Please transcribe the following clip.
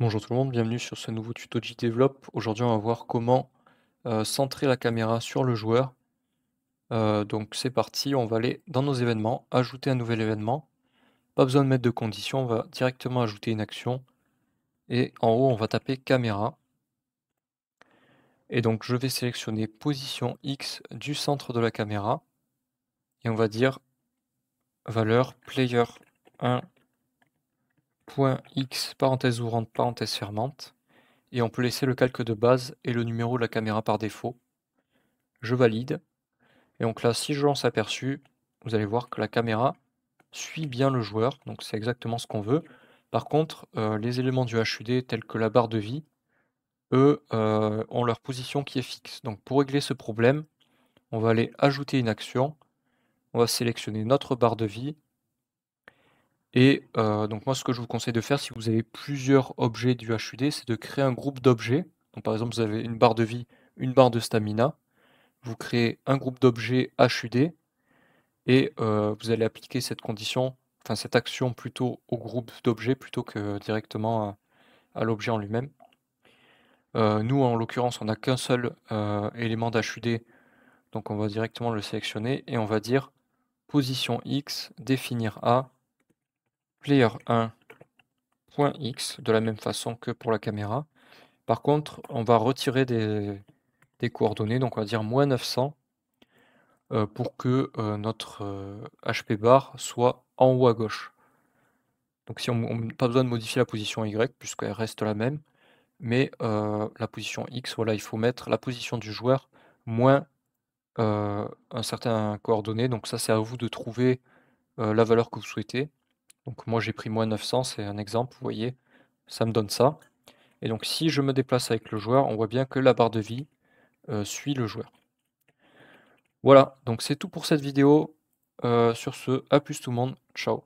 Bonjour tout le monde, bienvenue sur ce nouveau tuto de JDevelop. Aujourd'hui, on va voir comment centrer la caméra sur le joueur. Donc c'est parti, on va aller dans nos événements, ajouter un nouvel événement. Pas besoin de mettre de condition, on va directement ajouter une action. Et en haut, on va taper caméra. Et donc je vais sélectionner position X du centre de la caméra. Et on va dire valeur player 1.x parenthèse ouvrante parenthèse fermante. Et on peut laisser le calque de base et le numéro de la caméra par défaut. Je valide. Et donc là, si je lance aperçu, vous allez voir que la caméra suit bien le joueur, donc c'est exactement ce qu'on veut. Par contre, les éléments du HUD tels que la barre de vie, eux, ont leur position qui est fixe. Donc pour régler ce problème, on va aller ajouter une action, on va sélectionner notre barre de vie, et donc moi ce que je vous conseille de faire si vous avez plusieurs objets du HUD, c'est de créer un groupe d'objets. Donc par exemple, vous avez une barre de vie, une barre de stamina, vous créez un groupe d'objets HUD, et vous allez appliquer cette condition, enfin cette action plutôt au groupe d'objets plutôt que directement à l'objet en lui-même. Nous en l'occurrence on n'a qu'un seul élément d'HUD, donc on va directement le sélectionner et on va dire position X, définir A, player1.x de la même façon que pour la caméra. Par contre on va retirer des coordonnées, donc on va dire -900 pour que notre HP bar soit en haut à gauche. Donc si on pas besoin de modifier la position Y puisqu'elle reste la même, mais la position X, voilà, il faut mettre la position du joueur moins un certain coordonnées. Donc ça, c'est à vous de trouver la valeur que vous souhaitez. Donc moi, j'ai pris -900, c'est un exemple, vous voyez, ça me donne ça. Et donc si je me déplace avec le joueur, on voit bien que la barre de vie suit le joueur. Voilà, donc c'est tout pour cette vidéo. Sur ce, à plus tout le monde, ciao.